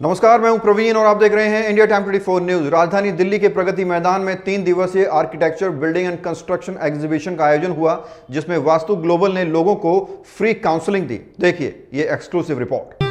नमस्कार, मैं हूं प्रवीण और आप देख रहे हैं इंडिया टाइम 24 न्यूज। राजधानी दिल्ली के प्रगति मैदान में 3 दिवसीय architecture, building and construction exhibition का आयोजन हुआ, जिसमें वास्तु ग्लोबल ने लोगों को फ्री काउंसलिंग दी। देखिए ये एक्सक्लूसिव रिपोर्ट।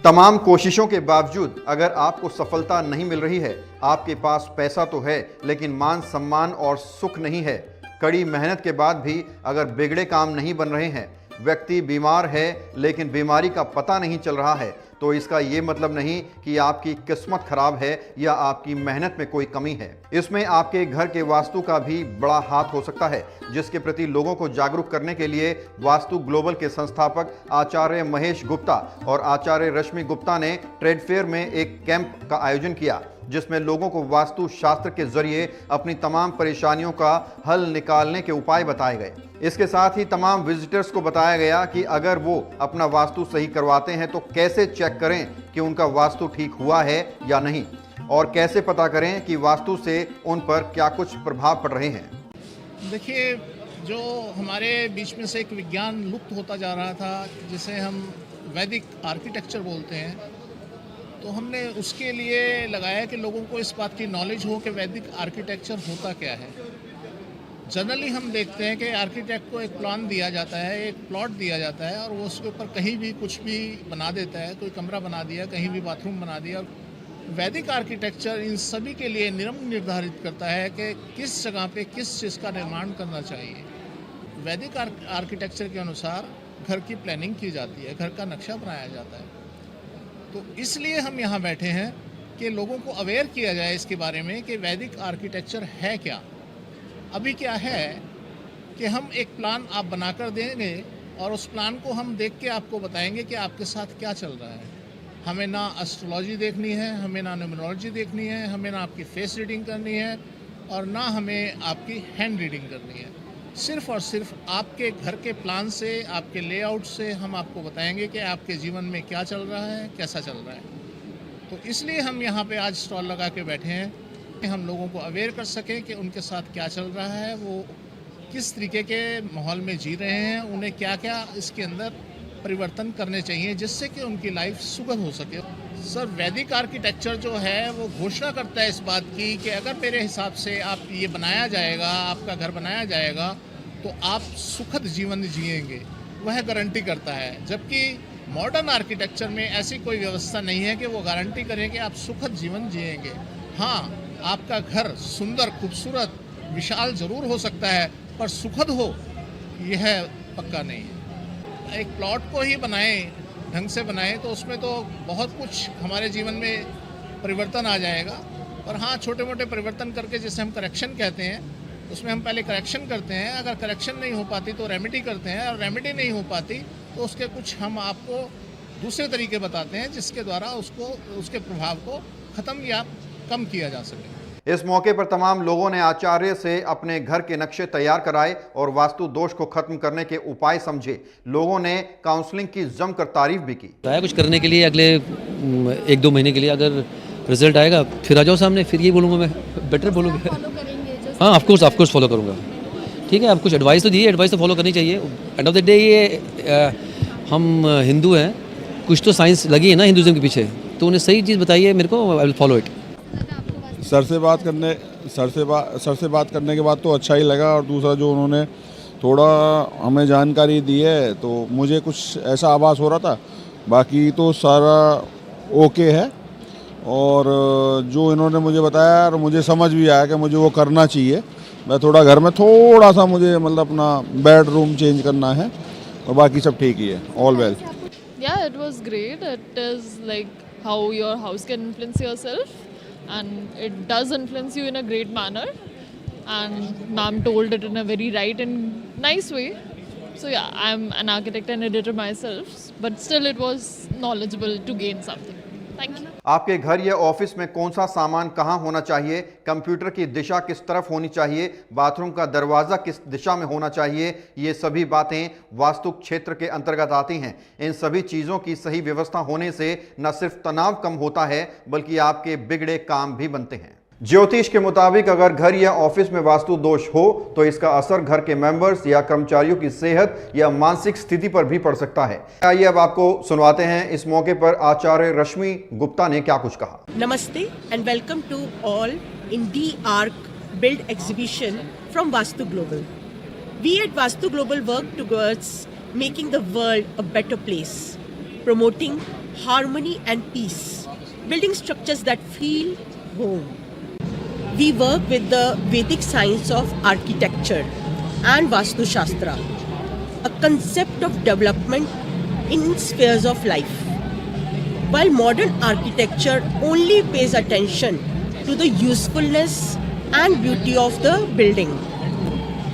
तमाम कोशिशों के बावजूद अगर आपको सफलता नहीं मिल रही है, आपके पास पैसा तो है लेकिन मान सम्मान और सुख नहीं है, कड़ी मेहनत के बाद भी अगर बिगड़े काम नहीं बन रहे हैं, व्यक्ति बीमार है लेकिन बीमारी का पता नहीं चल रहा है, तो इसका ये मतलब नहीं कि आपकी किस्मत खराब है या आपकी मेहनत में कोई कमी है। इसमें आपके घर के वास्तु का भी बड़ा हाथ हो सकता है, जिसके प्रति लोगों को जागरूक करने के लिए वास्तु ग्लोबल के संस्थापक आचार्य महेश गुप्ता और आचार्य रश्मि गुप्ता ने ट्रेड फेयर में एक कैंप का आयोजन किया, जिसमें लोगों को वास्तु शास्त्र के जरिए अपनी तमाम परेशानियों का हल निकालने के उपाय बताए गए। इसके साथ ही तमाम विजिटर्स को बताया गया कि अगर वो अपना वास्तु सही करवाते हैं तो कैसे चेक करें कि उनका वास्तु ठीक हुआ है या नहीं, और कैसे पता करें कि वास्तु से उन पर क्या कुछ प्रभाव पड़ रहे हैं। देखिए, जो हमारे बीच में से एक विज्ञान लुप्त होता जा रहा था, जिसे हम वैदिक आर्किटेक्चर बोलते हैं, तो हमने उसके लिए लगाया कि लोगों को इस बात की नॉलेज हो कि वैदिक आर्किटेक्चर होता क्या है। जनरली हम देखते हैं कि आर्किटेक्ट को एक प्लान दिया जाता है, एक प्लॉट दिया जाता है, और वो उसके ऊपर कहीं भी कुछ भी बना देता है। कोई कमरा बना दिया, कहीं भी बाथरूम बना दिया। और वैदिक आर्किटेक्चर इन सभी के लिए नियम निर्धारित करता है कि किस जगह पे किस चीज़ का निर्माण करना चाहिए। वैदिक आर्किटेक्चर के अनुसार घर की प्लानिंग की जाती है, घर का नक्शा बनाया जाता है। तो इसलिए हम यहाँ बैठे हैं कि लोगों को अवेयर किया जाए इसके बारे में कि वैदिक आर्किटेक्चर है क्या। अभी क्या है कि हम एक प्लान आप बनाकर देंगे और उस प्लान को हम देख के आपको बताएंगे कि आपके साथ क्या चल रहा है। हमें ना एस्ट्रोलॉजी देखनी है, हमें ना न्यूमरोलॉजी देखनी है, हमें ना आपकी फेस रीडिंग करनी है, और ना हमें आपकी हैंड रीडिंग करनी है। सिर्फ़ और सिर्फ आपके घर के प्लान से, आपके लेआउट से हम आपको बताएंगे कि आपके जीवन में क्या चल रहा है, कैसा चल रहा है। तो इसलिए हम यहाँ पे आज स्टॉल लगा के बैठे हैं कि हम लोगों को अवेयर कर सकें कि उनके साथ क्या चल रहा है, वो किस तरीके के माहौल में जी रहे हैं, उन्हें क्या क्या इसके अंदर परिवर्तन करने चाहिए जिससे कि उनकी लाइफ सुखद हो सके। सर, वैदिक आर्किटेक्चर जो है वो घोषणा करता है इस बात की कि अगर मेरे हिसाब से आप ये बनाया जाएगा, आपका घर बनाया जाएगा, तो आप सुखद जीवन जिएंगे, वह गारंटी करता है। जबकि मॉडर्न आर्किटेक्चर में ऐसी कोई व्यवस्था नहीं है कि वो गारंटी करें कि आप सुखद जीवन जिएंगे। हाँ, आपका घर सुंदर, खूबसूरत, विशाल जरूर हो सकता है, पर सुखद हो यह पक्का नहीं है। एक प्लॉट को ही बनाएं, ढंग से बनाएं, तो उसमें तो बहुत कुछ हमारे जीवन में परिवर्तन आ जाएगा। और हाँ, छोटे मोटे परिवर्तन करके, जिसे हम करेक्शन कहते हैं, उसमें हम पहले करेक्शन करते हैं। अगर करेक्शन नहीं हो पाती तो रेमेडी करते हैं, और रेमेडी नहीं हो पाती तो उसके कुछ हम आपको दूसरे तरीके बताते हैं जिसके द्वारा उसके प्रभाव को ख़त्म या कम किया जा सके। इस मौके पर तमाम लोगों ने आचार्य से अपने घर के नक्शे तैयार कराए और वास्तु दोष को खत्म करने के उपाय समझे। लोगों ने काउंसलिंग की जमकर तारीफ भी की। कुछ करने के लिए अगले 1-2 महीने के लिए अगर रिजल्ट आएगा फिर आ जाओ सामने, फिर ये बोलूँगा मैं, बेटर बोलूँगा। हाँ, ऑफ कोर्स फॉलो करूँगा। ठीक है, आप कुछ एडवाइस तो दिए, एडवाइस तो फॉलो करनी चाहिए। एंड ऑफ द डे ये हम हिंदू हैं, कुछ तो साइंस लगी है ना हिंदुज़म के पीछे, तो उन्हें सही चीज़ बताइए मेरे को, I will follow it. Sir से बात करने के बाद तो अच्छा ही लगा, और दूसरा जो उन्होंने थोड़ा हमें जानकारी दी है तो मुझे कुछ ऐसा आभास हो रहा था। बाकी तो सारा ओके है, और जो इन्होंने मुझे बताया और मुझे समझ भी आया कि मुझे वो करना चाहिए। मैं थोड़ा घर में थोड़ा सा मुझे मतलब अपना बेडरूम चेंज करना है, और बाकी सब ठीक ही है, all well. Yeah, it was great. It is like how your house can influence yourself, and it does influence you in a great manner. And ma'am told it in a very right and nice way. So yeah, I'm an architect and editor myself, but still it was knowledgeable to gain something. Thank you. आपके घर या office में कौन सा सामान कहाँ होना चाहिए, कंप्यूटर की दिशा किस तरफ होनी चाहिए, बाथरूम का दरवाजा किस दिशा में होना चाहिए, ये सभी बातें वास्तु क्षेत्र के अंतर्गत आती हैं। इन सभी चीज़ों की सही व्यवस्था होने से न सिर्फ तनाव कम होता है बल्कि आपके बिगड़े काम भी बनते हैं। ज्योतिष के मुताबिक अगर घर या ऑफिस में वास्तु दोष हो तो इसका असर घर के मेंबर्स या कर्मचारियों की सेहत या मानसिक स्थिति पर भी पड़ सकता है। आइए अब आपको सुनवाते हैं इस मौके पर आचार्य रश्मि गुप्ता ने क्या कुछ कहा। Namaste and welcome to all in the Arc Build exhibition from Vaastu Global. We at Vaastu Global work towards making the world a better place, promoting harmony and peace, building structures that feel home. We work with the Vedic science of architecture and Vastu Shastra, a concept of development in spheres of life. While modern architecture only pays attention to the usefulness and beauty of the building,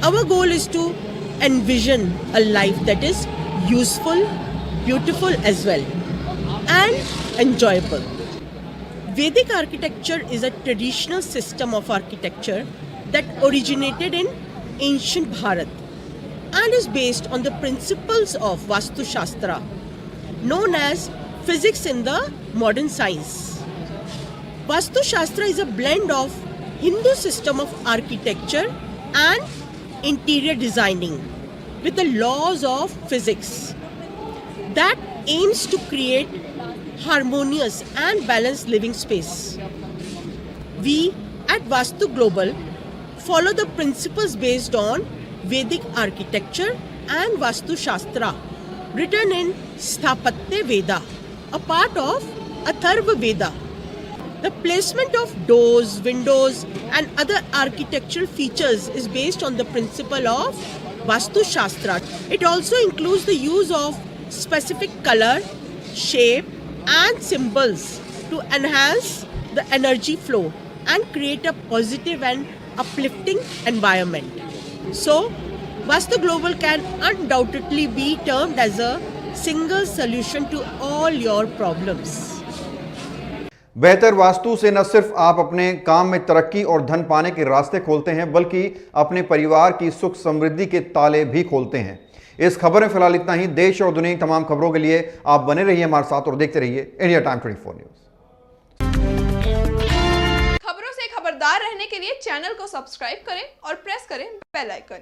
our goal is to envision a life that is useful, beautiful as well, and enjoyable. Vedic architecture is a traditional system of architecture that originated in ancient Bharat and is based on the principles of Vastu Shastra, known as physics in the modern science. Vastu Shastra is a blend of Hindu system of architecture and interior designing with the laws of physics that aims to create harmonious and balanced living space. We at Vaastu Global follow the principles based on Vedic architecture and Vastu Shastra written in Sthapatya Veda, a part of Atharva Veda. The placement of doors, windows and other architectural features is based on the principle of Vastu Shastra. It also includes the use of specific color, shape and symbols to enhance the energy flow and create a positive and uplifting environment. So, Vaastu Global can undoubtedly be termed as a single solution to all your problems. बेहतर वास्तु से न सिर्फ आप अपने काम में तरक्की और धन पाने के रास्ते खोलते हैं बल्कि अपने परिवार की सुख समृद्धि के ताले भी खोलते हैं। इस खबर में फिलहाल इतना ही। देश और दुनिया की तमाम खबरों के लिए आप बने रहिए हमारे साथ और देखते रहिए इंडिया टाइम 24 न्यूज। खबरों से खबरदार रहने के लिए चैनल को सब्सक्राइब करें और प्रेस करें बेल आइकन।